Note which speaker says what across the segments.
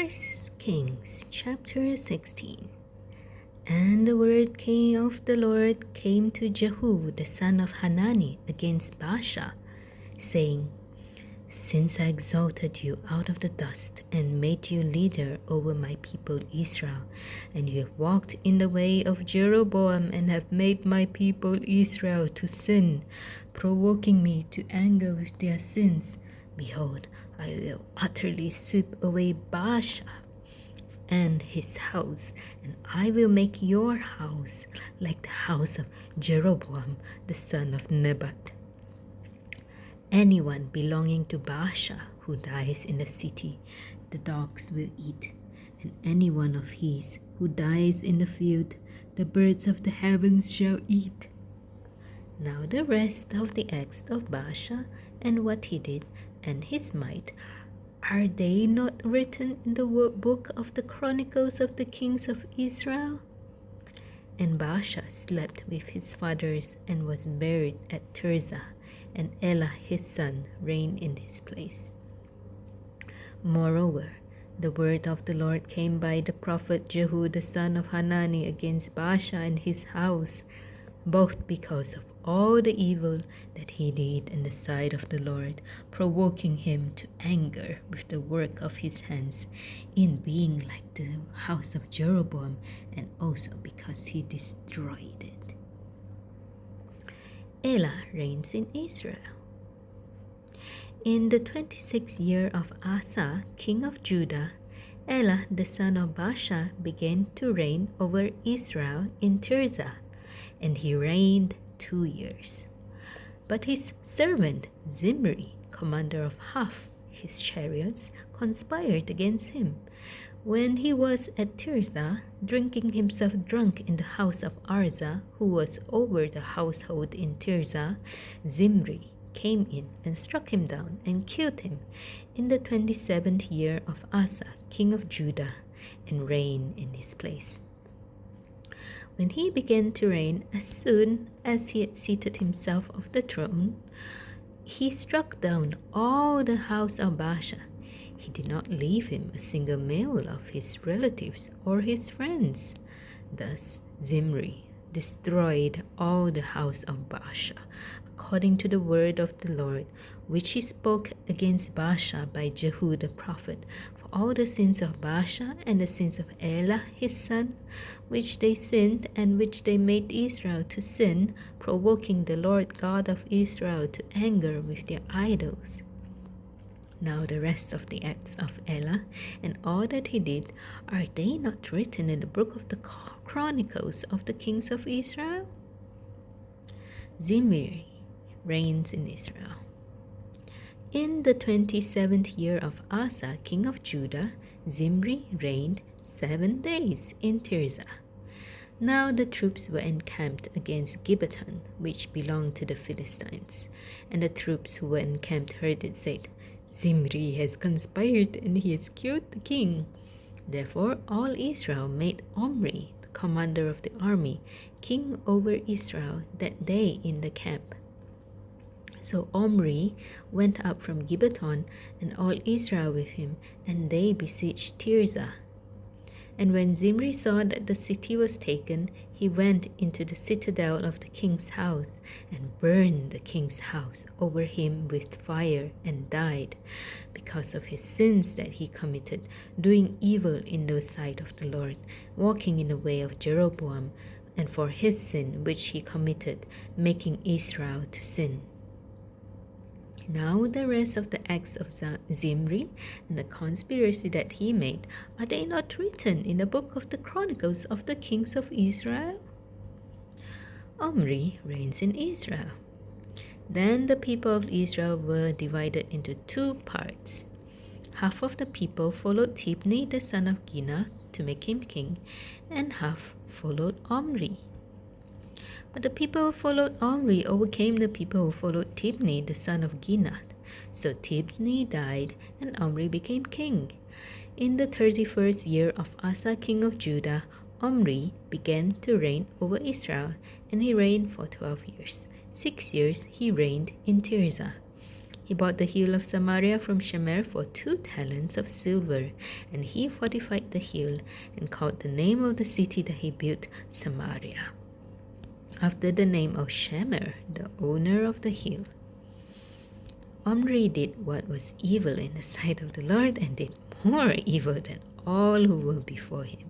Speaker 1: First Kings chapter 16. And the word of the Lord came to Jehu the son of Hanani against Baasha, saying, Since I exalted you out of the dust and made you leader over my people Israel, and you have walked in the way of Jeroboam and have made my people Israel to sin, provoking me to anger with their sins, behold, I will utterly sweep away Baasha and his house, and I will make your house like the house of Jeroboam the son of Nebat. Anyone belonging to Baasha who dies in the city, the dogs will eat, and anyone of his who dies in the field, the birds of the heavens shall eat. Now the rest of the acts of Baasha and what he did and his might, are they not written in the book of the Chronicles of the kings of Israel? And Baasha slept with his fathers and was buried at Tirzah, and Elah his son reigned in his place. Moreover, the word of the Lord came by the prophet Jehu the son of Hanani against Baasha and his house, both because of all the evil that he did in the sight of the Lord, provoking him to anger with the work of his hands, in being like the house of Jeroboam, and also because he destroyed it. Elah reigns in Israel. In the 26th year of Asa, king of Judah, Elah the son of Baasha began to reign over Israel in Tirzah, and he reigned 2 years. But his servant Zimri, commander of half his chariots, conspired against him. When he was at Tirzah, drinking himself drunk in the house of Arza, who was over the household in Tirzah, Zimri came in and struck him down and killed him in the 27th year of Asa, king of Judah, and reigned in his place. When he began to reign, as soon as he had seated himself on the throne, he struck down all the house of Baasha. He did not leave him a single male of his relatives or his friends. Thus Zimri destroyed all the house of Baasha, according to the word of the Lord, which he spoke against Baasha by Jehu the prophet, for all the sins of Baasha and the sins of Elah his son, which they sinned and which they made Israel to sin, provoking the Lord God of Israel to anger with their idols. Now the rest of the acts of Elah and all that he did, are they not written in the book of the Chronicles of the kings of Israel? Zimri reigns in Israel. In the 27th year of Asa, king of Judah, Zimri reigned 7 days in Tirzah. Now the troops were encamped against Gibeton, which belonged to the Philistines. And the troops who were encamped heard it said, Zimri has conspired and he has killed the king. Therefore all Israel made Omri, the commander of the army, king over Israel that day in the camp. So Omri went up from Gibeton, and all Israel with him, and they besieged Tirzah. And when Zimri saw that the city was taken, he went into the citadel of the king's house, and burned the king's house over him with fire, and died, because of his sins that he committed, doing evil in the sight of the Lord, walking in the way of Jeroboam, and for his sin which he committed, making Israel to sin. Now the rest of the acts of Zimri and the conspiracy that he made, are they not written in the book of the Chronicles of the kings of Israel? Omri reigns in Israel. Then the people of Israel were divided into 2 parts. Half of the people followed Tibni the son of Ginath to make him king, and half followed Omri. But the people who followed Omri overcame the people who followed Tibni the son of Ginath. So Tibni died, and Omri became king. In the 31st year of Asa king of Judah, Omri began to reign over Israel, and he reigned for 12 years. 6 years he reigned in Tirzah. He bought the hill of Samaria from Shemer for 2 talents of silver, and he fortified the hill and called the name of the city that he built Samaria, after the name of Shemer, the owner of the hill. Omri did what was evil in the sight of the Lord, and did more evil than all who were before him.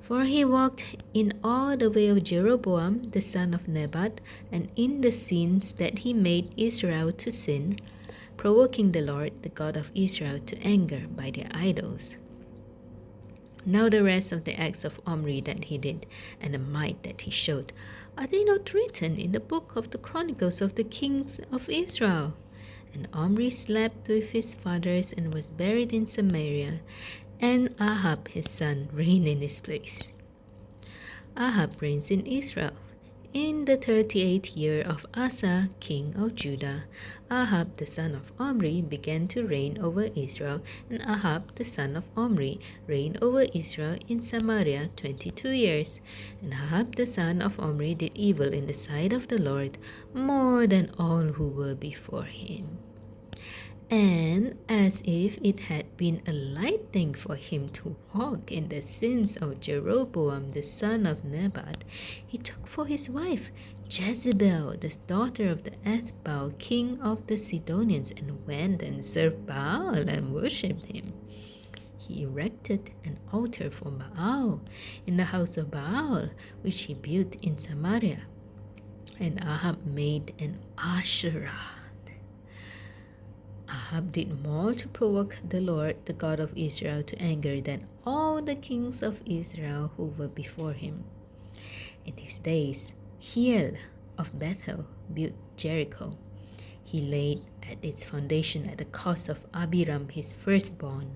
Speaker 1: For he walked in all the way of Jeroboam the son of Nebat, and in the sins that he made Israel to sin, provoking the Lord, the God of Israel, to anger by their idols. Now the rest of the acts of Omri that he did, and the might that he showed, are they not written in the book of the Chronicles of the kings of Israel? And Omri slept with his fathers and was buried in Samaria, and Ahab his son reigned in his place. Ahab reigns in Israel. In the 38th year of Asa, king of Judah, Ahab the son of Omri began to reign over Israel, and Ahab the son of Omri reigned over Israel in Samaria 22 years. And Ahab the son of Omri did evil in the sight of the Lord more than all who were before him. And as if it had been a light thing for him to walk in the sins of Jeroboam the son of Nebat, he took for his wife Jezebel, the daughter of the Ethbaal, king of the Sidonians, and went and served Baal and worshipped him. He erected an altar for Baal in the house of Baal, which he built in Samaria. And Ahab made an Asherah. Ahab did more to provoke the Lord, the God of Israel, to anger than all the kings of Israel who were before him. In his days, Hiel of Bethel built Jericho. He laid at its foundation at the cost of Abiram his firstborn,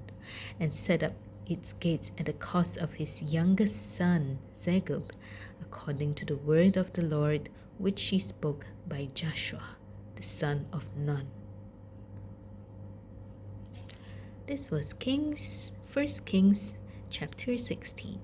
Speaker 1: and set up its gates at the cost of his youngest son Zegub, according to the word of the Lord which he spoke by Joshua the son of Nun. This was 1 Kings chapter 16.